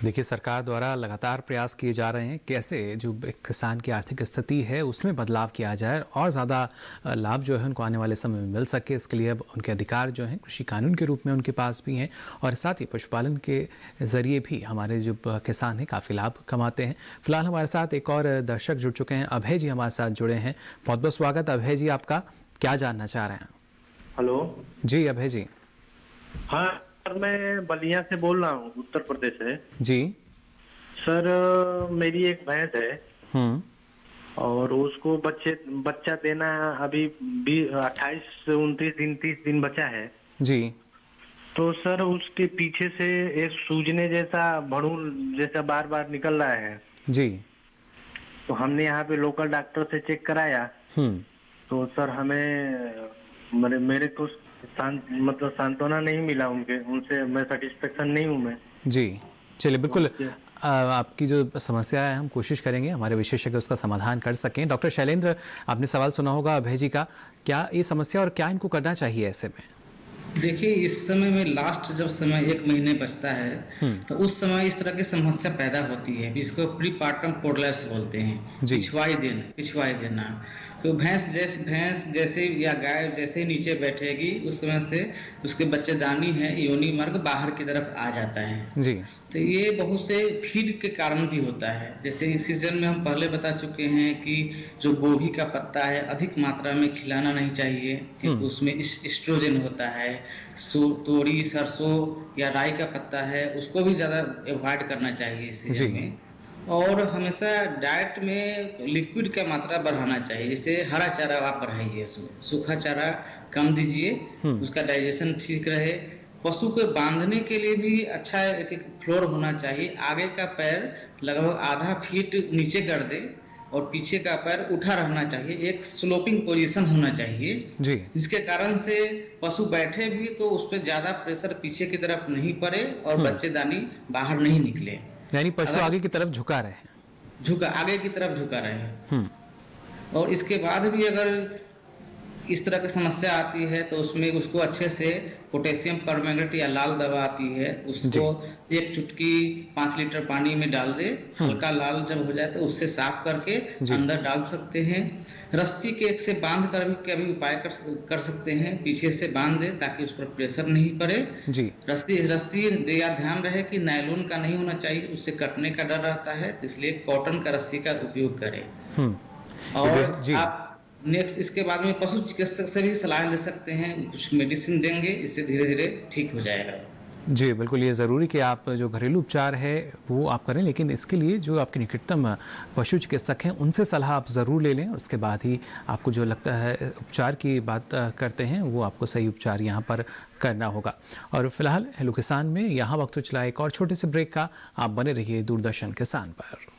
देखिए, सरकार द्वारा लगातार प्रयास किए जा रहे हैं कैसे जो एक किसान की आर्थिक स्थिति है उसमें बदलाव किया जाए और ज़्यादा लाभ जो है उनको आने वाले समय में मिल सके। इसके लिए अब उनके अधिकार जो हैं कृषि कानून के रूप में उनके पास भी हैं और साथ ही पशुपालन के ज़रिए भी हमारे जो किसान हैं काफ़ी लाभ कमाते हैं। फिलहाल हमारे साथ एक और दर्शक जुड़ चुके हैं, अभय जी हमारे साथ जुड़े हैं। बहुत बहुत स्वागत अभय जी, आपका क्या जानना चाह रहे हैं? हेलो जी अभय जी। हाँ सर, मैं बलिया से बोल रहा हूँ, उत्तर प्रदेश से। जी सर मेरी एक भैंस है और उसको बच्चा देना अभी 28 से 29 दिन 30 दिन बचा है। जी तो सर उसके पीछे से एक सूजने जैसा भड़ूल जैसा बार बार निकल रहा है। जी। तो हमने यहाँ पे लोकल डॉक्टर से चेक कराया। तो सर हमें मेरे को मतलब सांत्वना नहीं मिला उनसे मैं सेटिस्फेक्शन नहीं हूँ मैं। जी चलिए, बिल्कुल आपकी जो समस्या है हम कोशिश करेंगे हमारे विशेषज्ञ उसका समाधान कर सकें। डॉक्टर शैलेंद्र, आपने सवाल सुना होगा अभय जी का, क्या ये समस्या और क्या इनको करना चाहिए ऐसे में? देखिए, इस समय में लास्ट जब समय 1 महीने बचता है तो उस समय इस तरह की समस्या पैदा होती है, इसको प्रीपार्टम प्रोलैप्स बोलते हैं। पिछवाई देना। तो भैंस जैसे या गाय जैसे ही नीचे बैठेगी उस समय से उसके बच्चेदानी है योनि मार्ग बाहर की तरफ आ जाता है। जी। तो ये बहुत से फीड के कारण भी होता है। जैसे इस सीजन में हम पहले बता चुके हैं कि जो गोभी का पत्ता है अधिक मात्रा में खिलाना नहीं चाहिए क्योंकि उसमें एस्ट्रोजन होता है। तोरी, सरसों या राई का पत्ता है उसको भी ज़्यादा अवॉइड करना चाहिए इस सीजन में। और हमेशा डाइट में लिक्विड का मात्रा बढ़ाना चाहिए। जैसे हरा चारा आप बढ़ाइए, उसमें सूखा चारा कम दीजिए, उसका डाइजेशन ठीक रहे। पशु को बांधने के लिए भी अच्छा एक फ्लोर होना चाहिए। आगे का पैर लगभग आधा फीट नीचे कर दे और पीछे का पैर उठा रहना चाहिए। एक स्लोपिंग पोजीशन होना चाहिए जी, जिसके कारण से पशु बैठे भी तो उस पर ज्यादा प्रेशर पीछे की तरफ नहीं पड़े और बच्चेदानी बाहर नहीं निकले। यानी पशु आगे की तरफ झुका रहे, आगे की तरफ झुका रहे। और इसके बाद भी अगर इस तरह की समस्या आती है तो उसमें उसको अच्छे से पोटेशियम परमैंगनेट या लाल दवा आती है, उसको एक चुटकी 5 लीटर पानी में डाल दे, हल्का लाल जब हो जाए तो उससे साफ करके अंदर डाल सकते हैं। रस्सी के एक से बांध कर भी उपाय कर सकते हैं, पीछे से बांध दे ताकि उस पर प्रेशर नहीं पड़े जी। रस्सी या ध्यान रहे कि नायलॉन का नहीं होना चाहिए, उससे कटने का डर रहता है, इसलिए कॉटन का रस्सी का उपयोग करें। और आप नेक्स्ट इसके बाद में पशु चिकित्सक से भी सलाह ले सकते हैं, कुछ मेडिसिन देंगे, इससे धीरे धीरे ठीक हो जाएगा। जी बिल्कुल, ये ज़रूरी कि आप जो घरेलू उपचार है वो आप करें, लेकिन इसके लिए जो आपके निकटतम पशु चिकित्सक हैं उनसे सलाह आप ज़रूर ले लें। उसके बाद ही आपको जो लगता है उपचार की बात करते हैं वो आपको सही उपचार यहाँ पर करना होगा। और फिलहाल हेलो किसान में यहाँ वक्त चला एक और छोटे से ब्रेक का। आप बने रहिए दूरदर्शन किसान पर।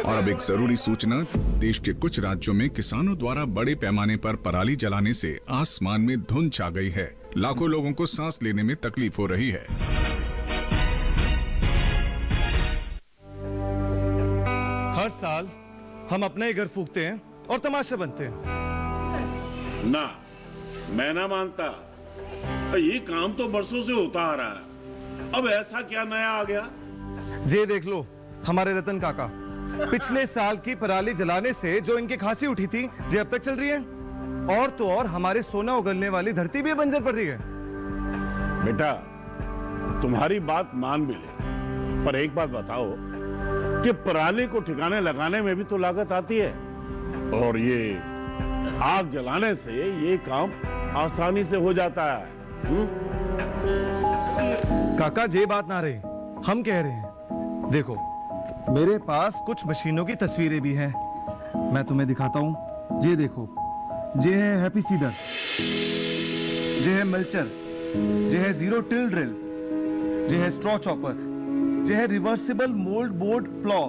और अब एक जरूरी सूचना, देश के कुछ राज्यों में किसानों द्वारा बड़े पैमाने पर पराली जलाने से आसमान में धुंध छा गई है। लाखों लोगों को सांस लेने में तकलीफ हो रही है। हर साल हम अपना ही घर फूंकते हैं और तमाशा बनते हैं। ना, मैं ना मानता। ये काम तो बरसों से होता आ रहा है, अब ऐसा क्या नया आ गया? ये देख लो, हमारे रतन काका, पिछले साल की पराली जलाने से जो इनकी खांसी उठी थी ये अब तक चल रही है। और तो और हमारे सोना उगलने वाली धरती भी बंजर पड़ रही है। बेटा, तुम्हारी बात मान भी ले, पर एक बात बताओ कि पराली को ठिकाने लगाने में भी तो लागत आती है, और ये आग जलाने से ये काम आसानी से हो जाता है। काका, ये बात ना रही, हम कह रहे हैं, देखो मेरे पास कुछ मशीनों की तस्वीरें भी हैं, मैं तुम्हें दिखाता हूं। ये देखो, ये है हैप्पी सीडर, ये है मल्चर, ये है जीरो टिल ड्रिल, ये है स्ट्रॉ चॉपर, ये है रिवर्सिबल मोल्ड बोर्ड प्लॉ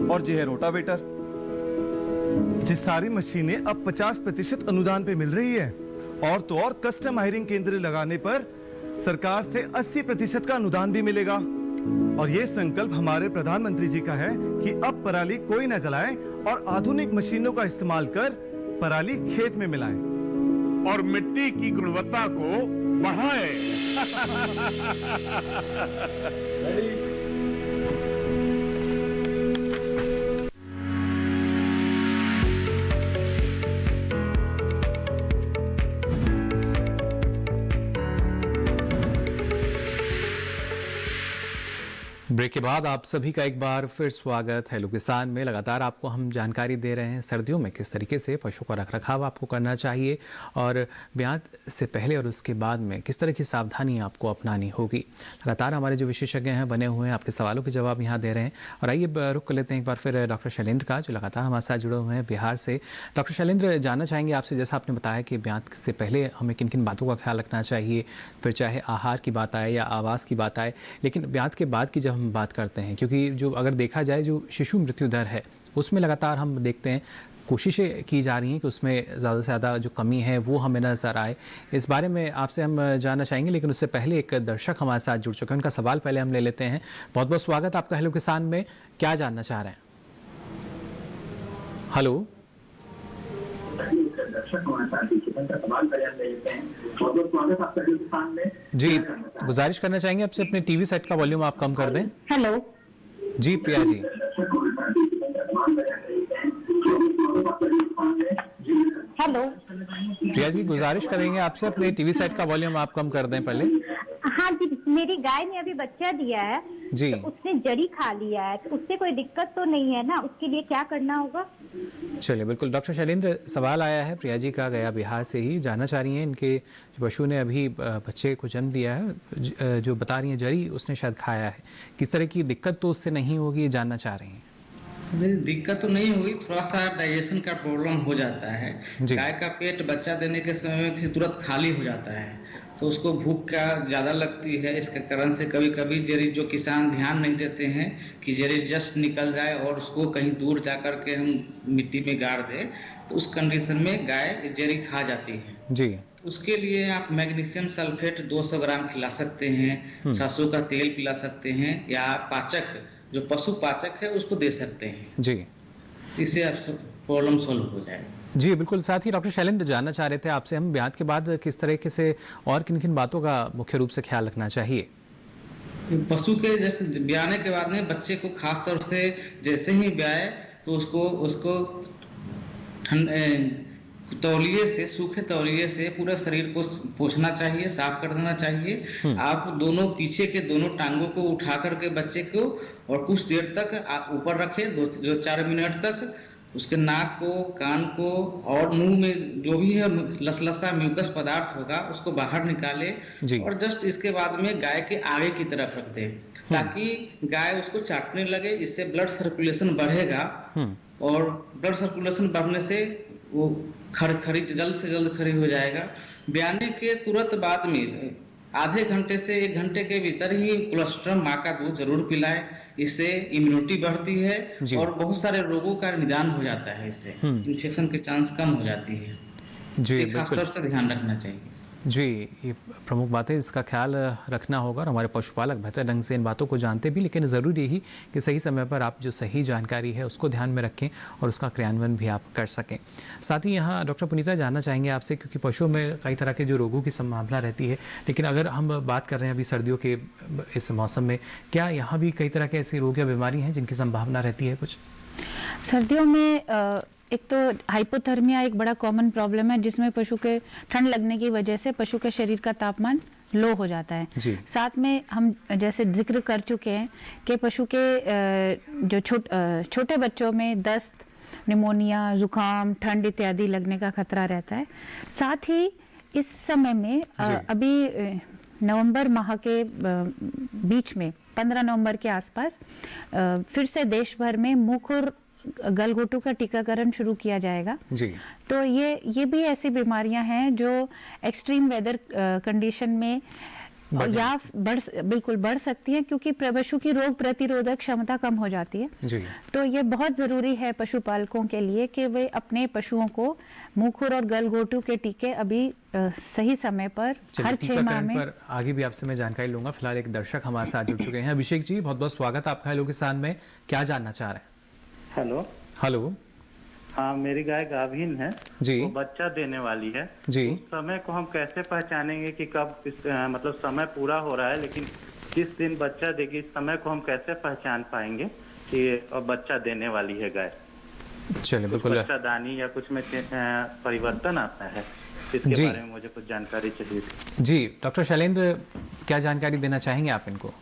और ये है रोटावेटर। ये सारी मशीनें अब 50% अनुदान पे मिल रही है, और तो और कस्टम हायरिंग केंद्र लगाने पर सरकार से 80% का अनुदान भी मिलेगा। और ये संकल्प हमारे प्रधानमंत्री जी का है कि अब पराली कोई न जलाए और आधुनिक मशीनों का इस्तेमाल कर पराली खेत में मिलाएं और मिट्टी की गुणवत्ता को बढ़ाए। ब्रेक के बाद आप सभी का एक बार फिर स्वागत है। हेलो किसान में लगातार आपको हम जानकारी दे रहे हैं सर्दियों में किस तरीके से पशु का रखरखाव आपको करना चाहिए और ब्यात से पहले और उसके बाद में किस तरह की सावधानी आपको अपनानी होगी। लगातार हमारे जो विशेषज्ञ हैं बने हुए हैं, आपके सवालों के जवाब यहाँ दे रहे हैं। और आइए रुक कर लेते हैं एक बार फिर डॉक्टर शैलेंद्र का, जो लगातार हमारे साथ जुड़े हुए हैं बिहार से। डॉक्टर शैलेंद्र, जानना चाहेंगे आपसे, जैसा आपने बताया कि ब्यात से पहले हमें किन किन बातों का ख्याल रखना चाहिए, फिर चाहे आहार की बात आए या आवास की बात आए, लेकिन ब्यात के बाद की जब हम बात करते हैं, क्योंकि जो अगर देखा जाए जो शिशु मृत्यु दर है उसमें लगातार हम देखते हैं कोशिशें की जा रही हैं कि उसमें ज़्यादा से ज़्यादा जो कमी है वो हमें नज़र आए। इस बारे में आपसे हम जानना चाहेंगे, लेकिन उससे पहले एक दर्शक हमारे साथ जुड़ चुके हैं, उनका सवाल पहले हम ले लेते हैं। बहुत बहुत स्वागत आपका हेलो किसान में, क्या जानना चाह रहे हैं? हेलो जी, गुजारिश करना चाहेंगे आपसे अपने टीवी सेट का वॉल्यूम आप कम कर दें। हेलो जी प्रिया जी। हेलो प्रिया जी, गुजारिश करेंगे आपसे अपने टीवी सेट का वॉल्यूम आप कम कर दें पहले। हाँ जी, मेरी गाय ने अभी बच्चा दिया है जी। तो उसने जड़ी खा लिया है, तो उससे कोई दिक्कत तो नहीं है ना? उसके लिए क्या करना होगा? चलिए बिल्कुल। डॉक्टर शैलेंद्र, सवाल आया है प्रिया जी का, गया बिहार से ही, जानना चाह रही हैं इनके जो पशु ने अभी बच्चे को जन्म दिया है, जो बता रही हैं जड़ी उसने शायद खाया है, किस तरह की दिक्कत तो उससे नहीं होगी, जानना चाह रही हैं। दिक्कत तो नहीं होगी, थोड़ा सा डाइजेशन का प्रॉब्लम हो जाता है। गाय का पेट बच्चा देने के समय में तुरंत खाली हो जाता है, तो उसको भूख का ज़्यादा लगती है। इसके कारण से कभी कभी जरी जो किसान ध्यान नहीं देते हैं कि जरी जस्ट निकल जाए और उसको कहीं दूर जा कर के हम मिट्टी में गाड़ दें, तो उस कंडीशन में गाय जरी खा जाती है जी। उसके लिए आप मैग्नीशियम सल्फेट 200 ग्राम खिला सकते हैं, सरसों का तेल पिला सकते हैं, या पाचक जो पशु पाचक है उसको दे सकते हैं जी। इससे आप प्रॉब्लम सॉल्व हो जाएगा। जी बिल्कुल। साथ ही डॉक्टर शैलेंद्र, जानना चाह रहे थे आपसे हम ब्यात के बाद किस तरीके से और किन किन बातों का मुख्य रूप से ख्याल रखना चाहिए? पशु के जैसे ब्याने के बाद में बच्चे को खास तौर से जैसे ही ब्याए तो उसको तौलिए से, सूखे तौलिए से पूरे शरीर को पोंछना चाहिए, साफ कर देना चाहिए। आप दोनों पीछे के दोनों टांगों को उठा करके बच्चे को और कुछ देर तक आप ऊपर रखें, 2-4 मिनट तक। उसके नाक को, कान को और मुंह में जो भी है लसलसा म्यूकस पदार्थ होगा उसको बाहर निकाले और जस्ट इसके बाद में गाय के आगे की तरफ रख दें, ताकि गाय उसको चाटने लगे। इससे ब्लड सर्कुलेशन बढ़ेगा और ब्लड सर्कुलेशन बढ़ने से वो खड़ी जल्द से जल्द खड़ी हो जाएगा। ब्याने के तुरंत बाद में आधे घंटे से 1 घंटे के भीतर ही कोलेस्ट्रम माँ का दूध जरूर पिलाएं। इससे इम्यूनिटी बढ़ती है और बहुत सारे रोगों का निदान हो जाता है। इससे इन्फेक्शन के चांस कम हो जाती है जी। खासतौर से ध्यान रखना चाहिए जी। ये प्रमुख बात है, इसका ख्याल रखना होगा और हमारे पशुपालक बेहतर ढंग से इन बातों को जानते भी, लेकिन ज़रूरी ही कि सही समय पर आप जो सही जानकारी है उसको ध्यान में रखें और उसका क्रियान्वयन भी आप कर सकें। साथ ही यहाँ डॉक्टर पुनीता, जानना चाहेंगे आपसे, क्योंकि पशुओं में कई तरह के जो रोगों की संभावना रहती है, लेकिन अगर हम बात कर रहे हैं अभी सर्दियों के इस मौसम में, क्या यहाँ भी कई तरह के ऐसे रोग या बीमारी हैं जिनकी संभावना रहती है? कुछ सर्दियों में एक तो हाइपोथर्मिया एक बड़ा कॉमन प्रॉब्लम है, जिसमें पशु के ठंड लगने की वजह से पशु के शरीर का तापमान लो हो जाता है। साथ में हम जैसे जिक्र कर चुके हैं कि पशु के जो छोटे बच्चों में दस्त, निमोनिया, जुकाम, ठंड इत्यादि लगने का खतरा रहता है। साथ ही इस समय में अभी नवंबर माह के बीच में 15 नवंबर के आसपास फिर से देश भर में मुख गलघोटू का टीकाकरण शुरू किया जाएगा जी। तो ये भी ऐसी बीमारियां हैं जो एक्सट्रीम वेदर कंडीशन में और या बिल्कुल बढ़ सकती है, क्योंकि पशु की रोग प्रतिरोधक क्षमता कम हो जाती है जी। तो ये बहुत जरूरी है पशुपालकों के लिए कि वे अपने पशुओं को मुंहखुर और गलघोटू के टीके अभी सही समय पर हर 6 माह में। पर आगे भी आपसे मैं जानकारी लूंगा। फिलहाल एक दर्शक हमारे साथ जुड़ चुके हैं। अभिषेक जी, बहुत बहुत स्वागत आपका हेलो किसान में। क्या जानना चाह रहे हैं? हेलो। हेलो। हाँ, मेरी गाय गाभिन है जी। वो बच्चा देने वाली है जी। उस समय को हम कैसे पहचानेंगे कि कब मतलब समय पूरा हो रहा है, लेकिन किस दिन बच्चा देगी, इस समय को हम कैसे पहचान पाएंगे कि अब बच्चा देने वाली है गाय? चलिए, बिल्कुल। बच्चा दानी या कुछ में परिवर्तन आता है, इसके बारे में मुझे कुछ जानकारी चाहिए थी। जी, डॉक्टर शैलेंद्र, क्या जानकारी देना चाहेंगे आप इनको?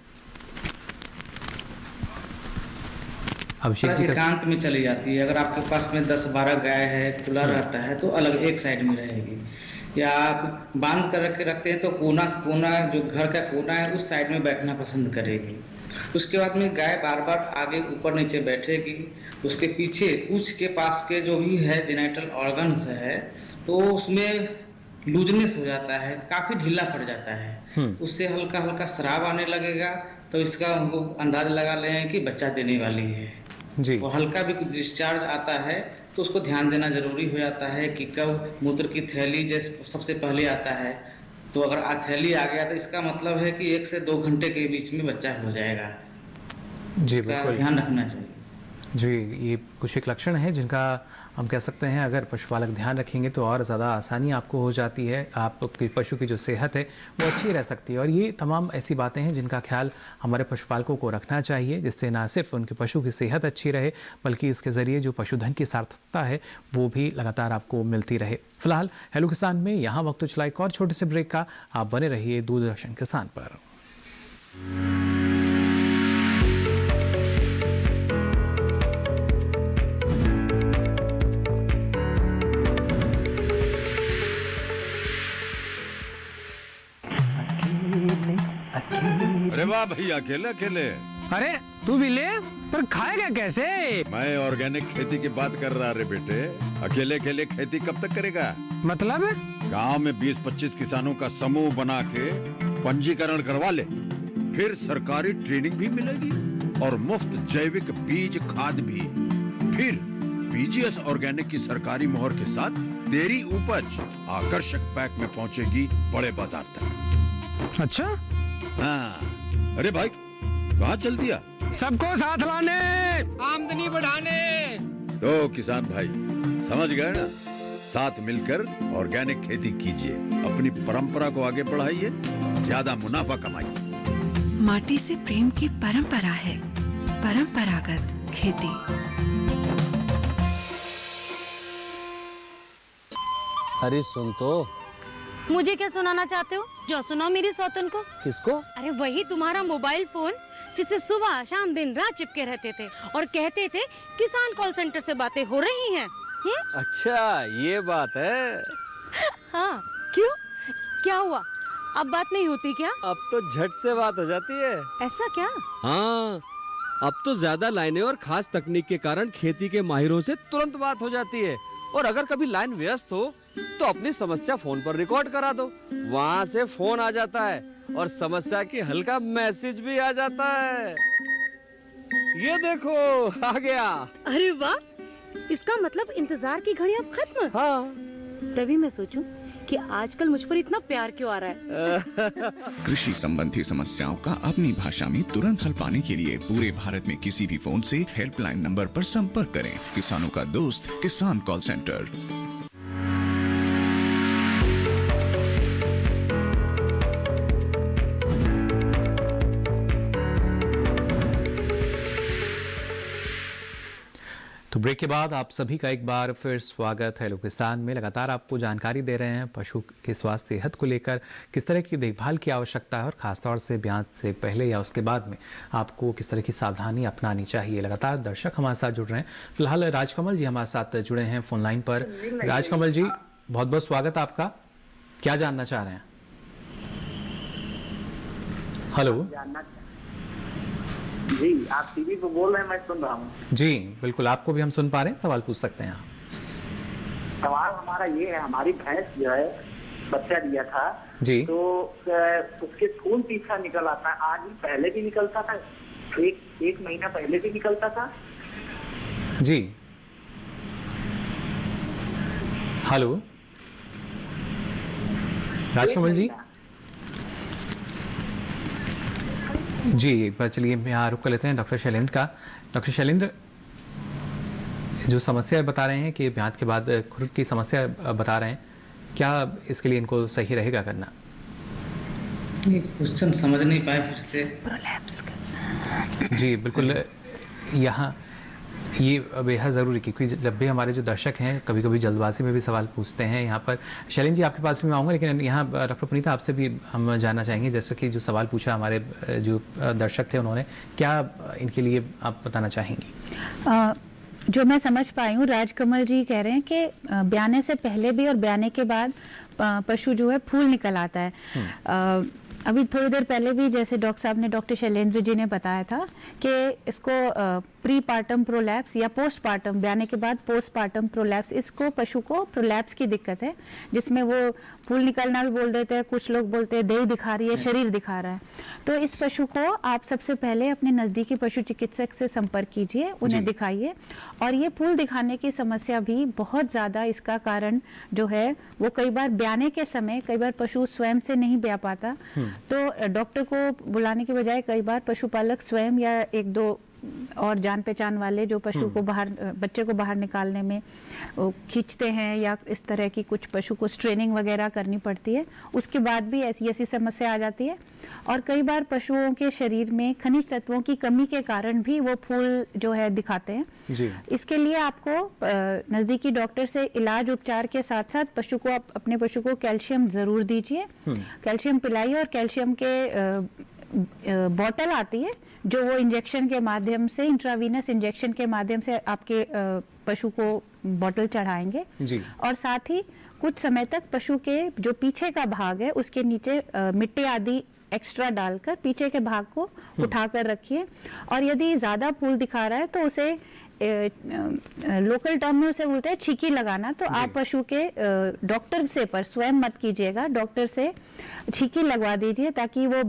अभिषेक जी एकांत में चली जाती है। अगर आपके पास में 10-12 गाय है, खुला रहता है तो अलग एक साइड में रहेगी, या आप बांध कर रखते हैं तो कोना जो घर का कोना है उस साइड में बैठना पसंद करेगी। उसके बाद में गाय बार बार आगे ऊपर नीचे बैठेगी। उसके पीछे पूंछ के पास के जो भी है जेनिटल ऑर्गन्स है तो उसमें लूजनेस हो जाता है, काफी ढीला पड़ जाता है, उससे हल्का हल्का स्राव आने लगेगा। तो इसका हमको अंदाज लगा लें कि बच्चा देने वाली है जी। और हल्का भी डिस्चार्ज आता है तो उसको ध्यान देना जरूरी हो जाता है कि कब मूत्र की थैली जैसे सबसे पहले आता है। तो अगर थैली आ गया तो इसका मतलब है कि 1 से 2 घंटे के बीच में बच्चा हो जाएगा। जी, बिल्कुल ध्यान रखना चाहिए। जी, ये कुछ एक लक्षण है जिनका हम कह सकते हैं अगर पशुपालक ध्यान रखेंगे तो और ज़्यादा आसानी आपको हो जाती है, आपकी पशु की जो सेहत है वो अच्छी रह सकती है। और ये तमाम ऐसी बातें हैं जिनका ख्याल हमारे पशुपालकों को रखना चाहिए, जिससे ना सिर्फ उनके पशु की सेहत अच्छी रहे बल्कि इसके ज़रिए जो पशुधन की सार्थकता है वो भी लगातार आपको मिलती रहे। फिलहाल हेलो किसान में यहाँ वक्त चला एक और छोटे से ब्रेक का। आप बने रहिए दूरदर्शन किसान पर। अरे वाह भैया, अकेले अकेले। अरे तू भी ले, पर खाएगा कैसे? मैं ऑर्गेनिक खेती की बात कर रहा रे बेटे। अकेले अकेले खेती कब तक करेगा? मतलब? गांव में 20-25 किसानों का समूह बना के पंजीकरण करवा ले, फिर सरकारी ट्रेनिंग भी मिलेगी और मुफ्त जैविक बीज खाद भी। फिर बीजीएस ऑर्गेनिक की सरकारी मोहर के साथ तेरी उपज आकर्षक पैक में पहुंचेगी बड़े बाजार तक। अच्छा? हाँ। अरे भाई, कहाँ चल दिया? सबको साथ लाने, आमदनी बढ़ाने। तो किसान भाई समझ गए ना? साथ मिलकर ऑर्गेनिक खेती कीजिए, अपनी परंपरा को आगे बढ़ाइए, ज्यादा मुनाफा कमाइए। माटी से प्रेम की परंपरा है परंपरागत खेती। अरे सुन तो। मुझे क्या सुनाना चाहते हो? जो सुनाओ मेरी सौतन को। किसको? अरे वही तुम्हारा मोबाइल फोन जिससे सुबह शाम दिन रात चिपके रहते थे और कहते थे किसान कॉल सेंटर से बातें हो रही हैं। अच्छा ये बात है। हाँ, क्यों? क्या हुआ? अब बात नहीं होती क्या? अब तो झट से बात हो जाती है। ऐसा क्या? हाँ, अब तो ज्यादा लाइनें और खास तकनीक के कारण खेती के माहिरों से तुरंत बात हो जाती है। और अगर कभी लाइन व्यस्त हो तो अपनी समस्या फोन पर रिकॉर्ड करा दो, वहाँ से फोन आ जाता है और समस्या की हल का मैसेज भी आ जाता है। ये देखो आ गया। अरे वाह, इसका मतलब इंतजार की घड़ी अब खत्म। हाँ। तभी मैं सोचूं कि आजकल मुझ पर इतना प्यार क्यों आ रहा है। कृषि संबंधी समस्याओं का अपनी भाषा में तुरंत हल पाने के लिए पूरे भारत में किसी भी फोन से हेल्पलाइन नंबर पर संपर्क करें। किसानों का दोस्त किसान कॉल सेंटर। तो ब्रेक के बाद आप सभी का एक बार फिर स्वागत है हेलो किसान में। लगातार आपको जानकारी दे रहे हैं पशु के स्वास्थ्य सेहत को लेकर, किस तरह की देखभाल की आवश्यकता है और खासतौर से ब्याज से पहले या उसके बाद में आपको किस तरह की सावधानी अपनानी चाहिए। लगातार दर्शक हमारे साथ जुड़ रहे हैं। फिलहाल राजकमल जी हमारे साथ जुड़े हैं फोन लाइन पर। राजकमल जी, बहुत बहुत स्वागत आपका। क्या जानना चाह रहे हैं? हेलो जी, आप टीवी पे बोल रहे हैं, मैं सुन रहा हूँ। जी बिल्कुल, आपको भी हम सुन पा रहे हैं। सवाल पूछ सकते हैं आप। सवाल हमारा ये है, हमारी भैंस जो है बच्चा दिया था जी, तो उसके खून पीछा निकल आता है। आज ही पहले भी निकलता था, एक महीना पहले भी निकलता था। जी, हेलो राजकमल जी। जी, पर चलिए यहाँ रुक कर लेते हैं डॉक्टर शैलेंद्र का। डॉक्टर शैलेंद्र, जो समस्या बता रहे हैं कि ब्याह के बाद खुद की समस्या बता रहे हैं, क्या इसके लिए इनको सही रहेगा करना? क्वेश्चन समझ नहीं पाए फिर से। प्रोलैप्स करना। जी बिल्कुल, यहाँ ये बेहद ज़रूरी, क्योंकि जब भी हमारे जो दर्शक हैं कभी कभी जल्दबाजी में भी सवाल पूछते हैं। यहाँ पर शैलेंद्र जी आपके पास भी मैं आऊँगा, लेकिन यहाँ डॉक्टर पुनीता आपसे भी हम जानना चाहेंगे, जैसे कि जो सवाल पूछा हमारे जो दर्शक थे उन्होंने, क्या इनके लिए आप बताना चाहेंगी? जो मैं समझ पाई हूँ, राजकमल जी कह रहे हैं कि ब्याने से पहले भी और ब्याने के बाद पशु जो है फूल निकल आता है। अभी थोड़ी देर पहले भी जैसे डॉक्टर साहब ने, डॉक्टर शैलेंद्र जी ने बताया था कि इसको प्री पार्टम प्रोलैप्स या पोस्ट पार्टम, ब्याने के बाद पोस्ट पार्टम प्रोलैप्स, इसको पशु को प्रोलैप्स की दिक्कत है, जिसमें वो फूल निकलना भी बोल देते हैं, कुछ लोग बोलते हैं देह दिखा रही है, शरीर दिखा रहा है। तो इस पशु को आप सबसे पहले अपने नज़दीकी पशु चिकित्सक से संपर्क कीजिए, उन्हें दिखाइए। और ये फूल दिखाने की समस्या भी बहुत ज़्यादा, इसका कारण जो है वो कई बार ब्याने के समय, कई बार पशु स्वयं से नहीं ब्या पाता, तो डॉक्टर को बुलाने के बजाय कई बार पशुपालक स्वयं या एक दो और जान पहचान वाले जो पशु को बाहर, बच्चे को बाहर निकालने में खींचते हैं, या इस तरह की कुछ पशु को स्ट्रेनिंग वगैरह करनी पड़ती है, उसके बाद भी ऐसी समस्या आ जाती है। और कई बार पशुओं के शरीर में खनिज तत्वों की कमी के कारण भी वो फूल जो है दिखाते हैं जी। इसके लिए आपको नज़दीकी डॉक्टर से इलाज उपचार के साथ साथ पशु को, अपने पशु को कैल्शियम ज़रूर दीजिए, कैल्शियम पिलाइए। और कैल्शियम के बॉटल आती है जो वो इंजेक्शन के माध्यम से, इंट्रावीनस इंजेक्शन के माध्यम से आपके पशु को बॉटल चढ़ाएंगे जी। और साथ ही कुछ समय तक पशु के जो पीछे का भाग है उसके नीचे मिट्टी आदि एक्स्ट्रा डालकर पीछे के भाग को उठाकर रखिए। और यदि ज़्यादा फूल दिखा रहा है तो उसे लोकल टर्म में उसे बोलते हैं छींकी लगाना। तो आप पशु के डॉक्टर से, पर स्वयं मत कीजिएगा, डॉक्टर से छींकी लगवा दीजिए ताकि वो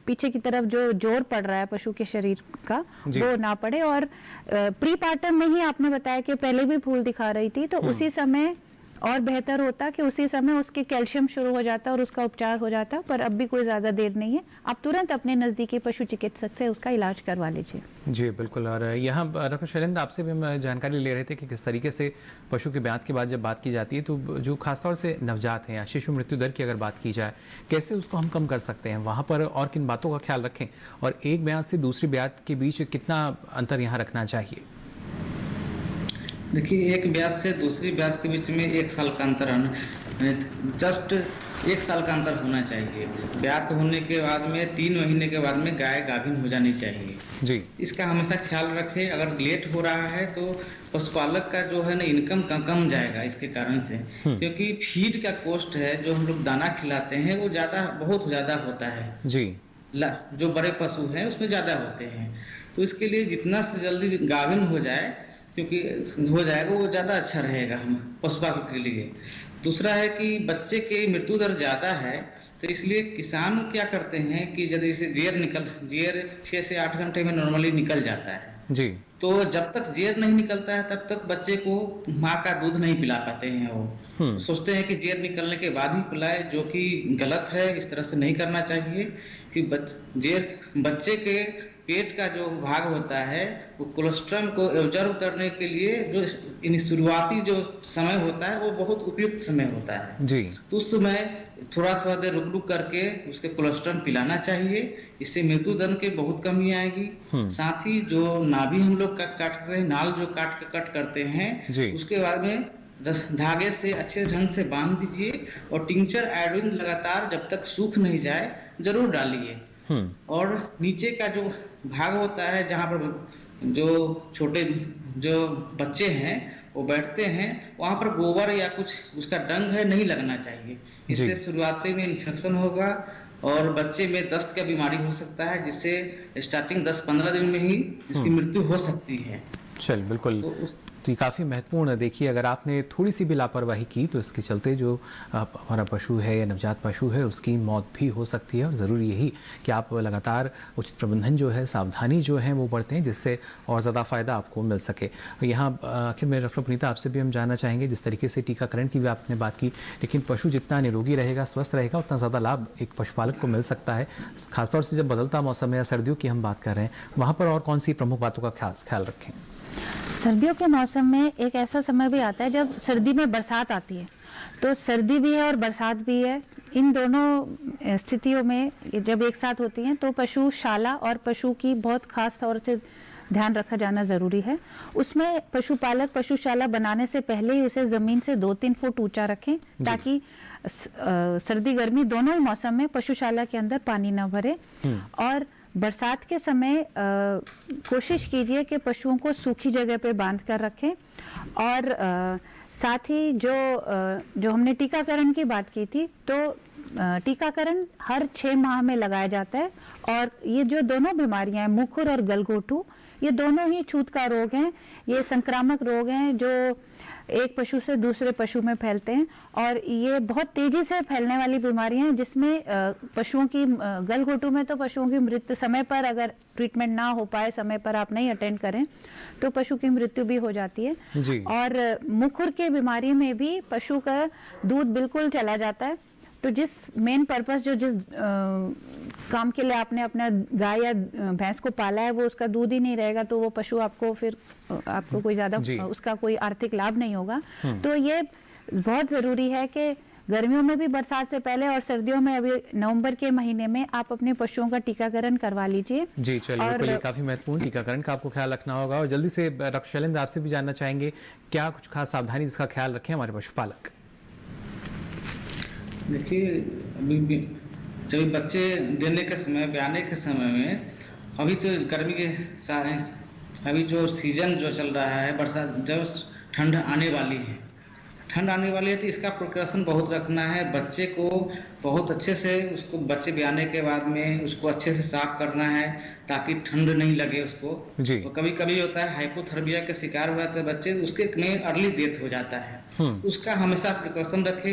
पीछे की तरफ जो जोर पड़ रहा है पशु के शरीर का वो ना पड़े। और प्री पार्टम में ही आपने बताया कि पहले भी फूल दिखा रही थी, तो उसी समय और बेहतर होता कि उसी समय उसके कैल्शियम शुरू हो जाता और उसका उपचार हो जाता। पर अब भी कोई ज़्यादा देर नहीं है, आप तुरंत अपने नज़दीकी पशु चिकित्सक से उसका इलाज करवा लीजिए। जी बिल्कुल। और यहाँ डॉक्टर शैलेंद्र, आपसे भी हम जानकारी ले रहे थे कि किस तरीके से पशु के ब्याह के बाद जब बात की जाती है, तो जो खासतौर से नवजात हैं या शिशु मृत्यु दर की अगर बात की जाए, कैसे उसको हम कम कर सकते हैं, वहाँ पर और किन बातों का ख्याल रखें, और एक ब्याह से दूसरी ब्याह के बीच कितना अंतर यहाँ रखना चाहिए? देखिए, एक ब्याज से दूसरी ब्याज के बीच में 1 साल का अंतर है, जस्ट 1 साल का अंतर होना चाहिए। ब्याज होने के बाद में 3 महीने के बाद में गाय गाभिन हो जानी चाहिए जी। इसका हमेशा ख्याल रखें। अगर लेट हो रहा है तो पशुपालक का जो है ना इनकम कम जाएगा इसके कारण से, क्योंकि फीड का कॉस्ट है, जो हम लोग दाना खिलाते हैं वो बहुत ज़्यादा होता है जी। जो बड़े पशु हैं उसमें ज़्यादा होते हैं, तो इसके लिए जितना से जल्दी गाभिन हो जाए, क्योंकि हो जाएगा वो ज़्यादा अच्छा रहेगा हम पशुपालक के लिए। दूसरा है कि बच्चे की मृत्यु दर ज़्यादा है, तो इसलिए किसान क्या करते हैं कि यदि इसे जेर 6 से 8 घंटे में नॉर्मली निकल जाता है जी। तो जब तक जेर नहीं निकलता है तब तक बच्चे को माँ का दूध नहीं पिला पाते हैं। वो सोचते हैं कि जेर निकलने के बाद ही पिलाए, जो कि गलत है। इस तरह से नहीं करना चाहिए कि बच्चे के पेट का जो भाग होता है वो कोलेस्ट्रॉल को ऑब्जर्व करने के लिए जो शुरुआती जो समय होता है वो बहुत उपयुक्त समय होता है जी। तो उस समय थोड़ा देर रुक करके उसके कोलेस्ट्रॉल पिलाना चाहिए, इससे मृत्यु दर के बहुत कमी आएगी। साथ ही जो नाभि हम लोग काटते हैं, नाल जो कट करते हैं, उसके बाद में धागे से अच्छे ढंग से बांध दीजिए, और टिंचर आयोडीन लगातार जब तक सूख नहीं जाए जरूर डालिए। और नीचे का जो भाग होता है जहाँ पर जो छोटे जो बच्चे हैं वो बैठते हैं, वहाँ पर गोबर या कुछ उसका डंग है नहीं लगना चाहिए। इससे शुरुआती में इन्फेक्शन होगा और बच्चे में दस्त का बीमारी हो सकता है, जिससे स्टार्टिंग 10-15 दिन में ही इसकी मृत्यु हो सकती है। चल बिल्कुल। तो तो ये काफ़ी महत्वपूर्ण है। देखिए, अगर आपने थोड़ी सी भी लापरवाही की तो इसके चलते जो हमारा पशु है या नवजात पशु है उसकी मौत भी हो सकती है। और ज़रूरी यही कि आप लगातार उचित प्रबंधन जो है, सावधानी जो है वो बरतें, जिससे और ज़्यादा फ़ायदा आपको मिल सके। यहाँ आखिर में डॉक्टर पुनीता आपसे भी हम जानना चाहेंगे, जिस तरीके से टीकाकरण की भी आपने बात की, लेकिन पशु जितना निरोगी रहेगा, स्वस्थ रहेगा, उतना ज़्यादा लाभ एक पशुपालक को मिल सकता है। खासतौर से जब बदलता मौसम है या सर्दियों की हम बात कर रहे हैं, वहाँ पर और कौन सी प्रमुख बातों का ख्याल रखें? सर्दियों के मौसम में एक ऐसा समय भी आता है जब सर्दी में बरसात आती है, तो सर्दी भी है और बरसात भी है। इन दोनों स्थितियों में जब एक साथ होती हैं तो पशुशाला और पशु की बहुत खास तौर से ध्यान रखा जाना ज़रूरी है। उसमें पशुपालक पशुशाला बनाने से पहले ही उसे ज़मीन से 2-3 फुट ऊंचा रखें, ताकि सर्दी गर्मी दोनों ही मौसम में पशुशाला के अंदर पानी न भरे। और बरसात के समय कोशिश कीजिए कि पशुओं को सूखी जगह पे बांध कर रखें। और साथ ही जो हमने टीकाकरण की बात की थी, तो टीकाकरण हर 6 माह में लगाया जाता है। और ये जो दोनों बीमारियां हैं, मुखुर और गलघोटू, ये दोनों ही छूत का रोग हैं। ये संक्रामक रोग हैं जो एक पशु से दूसरे पशु में फैलते हैं, और ये बहुत तेजी से फैलने वाली बीमारियां हैं, जिसमें पशुओं की गलघोटू में तो पशुओं की मृत्यु, समय पर अगर ट्रीटमेंट ना हो पाए, समय पर आप नहीं अटेंड करें तो पशु की मृत्यु भी हो जाती है जी। और मुखुर की बीमारी में भी पशु का दूध बिल्कुल चला जाता है। तो जिस मेन पर्पस जिस काम के लिए आपने अपना गाय या भैंस को पाला है, वो उसका दूध ही नहीं रहेगा, तो वो पशु आपको कोई ज़्यादा उसका कोई आर्थिक लाभ नहीं होगा। तो ये बहुत ज़रूरी है कि गर्मियों में भी बरसात से पहले और सर्दियों में अभी नवंबर के महीने में आप अपने पशुओं का टीकाकरण करवा लीजिए। जी चलिए, और काफ़ी महत्वपूर्ण टीकाकरण का आपको ख्याल रखना होगा। और जल्दी से डॉक्टर शैलेंद्र आपसे भी जानना चाहेंगे, क्या कुछ खास सावधानी जिसका ख्याल रखें हमारे पशुपालक? देखिए, अभी जब बच्चे देने के समय, ब्याने के समय में, अभी तो गर्मी के अभी जो सीजन जो चल रहा है, बरसात, जब ठंड आने वाली है तो इसका प्रिकॉशन बहुत रखना है। बच्चे को बहुत अच्छे से उसको बच्चे ब्याने के बाद में उसको अच्छे से साफ करना है, ताकि ठंड नहीं लगे उसको जी। तो कभी कभी होता है हाइपोथर्मिया के शिकार हो जाते हैं बच्चे, उसके में अर्ली डेथ हो जाता है। उसका हमेशा प्रिकॉशन रखे।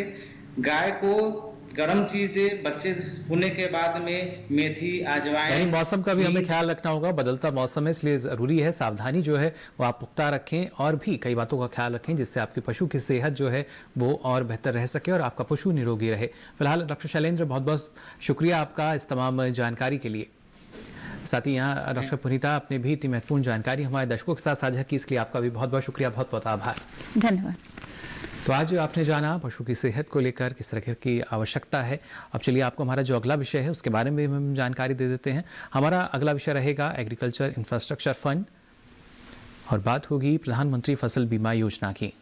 गाय को गर्म चीज दे बच्चे होने के बाद में, मेथी, अजवाइन। यानी मौसम का भी हमें ख्याल रखना होगा, बदलता मौसम है, इसलिए जरूरी है सावधानी जो है वो आप पुख्ता रखें, और भी कई बातों का ख्याल रखें जिससे आपके पशु की सेहत जो है वो और बेहतर रह सके और आपका पशु निरोगी रहे। फिलहाल डॉक्टर शैलेंद्र, बहुत बहुत शुक्रिया आपका इस तमाम जानकारी के लिए। साथ ही यहाँ डॉक्टर पुनीता, आपने भी इतनी महत्वपूर्ण जानकारी हमारे दर्शकों के साथ साझा की, इसके लिए आपका भी बहुत बहुत शुक्रिया, बहुत बहुत आभार। धन्यवाद। तो आज आपने जाना पशु की सेहत को लेकर किस तरह की आवश्यकता है। अब चलिए आपको हमारा जो अगला विषय है उसके बारे में हम जानकारी दे देते हैं। हमारा अगला विषय रहेगा एग्रीकल्चर इंफ्रास्ट्रक्चर फंड, और बात होगी प्रधानमंत्री फसल बीमा योजना की।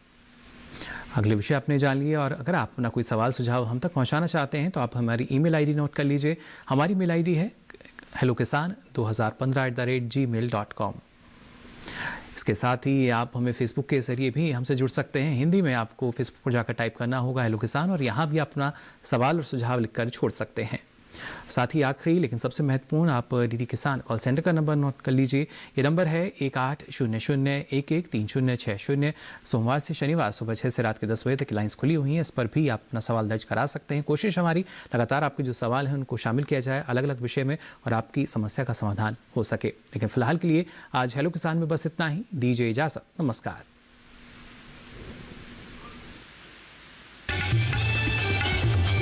अगले विषय आपने जान लिए, और अगर आप अपना कोई सवाल सुझाव हम तक पहुंचाना चाहते हैं तो आप हमारी ईमेल आईडी नोट कर लीजिए। हमारी मेल आईडी है hellokisan2015@gmail.com। इसके साथ ही आप हमें फेसबुक के ज़रिए भी हमसे जुड़ सकते हैं। हिंदी में आपको फेसबुक पर जाकर टाइप करना होगा हेलो किसान, और यहाँ भी अपना सवाल और सुझाव लिखकर छोड़ सकते हैं। साथ ही आखिरी लेकिन सबसे महत्वपूर्ण, आप डीडी किसान कॉल सेंटर का नंबर नोट कर लीजिए। ये नंबर है 1800-11-3060। सोमवार से शनिवार सुबह 6 से रात के 10 बजे तक लाइन्स खुली हुई हैं, इस पर भी आप अपना सवाल दर्ज करा सकते हैं। कोशिश हमारी लगातार आपके जो सवाल हैं उनको शामिल किया जाए अलग अलग विषय में, और आपकी समस्या का समाधान हो सके। लेकिन फिलहाल के लिए आज हेलो किसान में बस इतना ही। दीजिए इजाज़त, नमस्कार।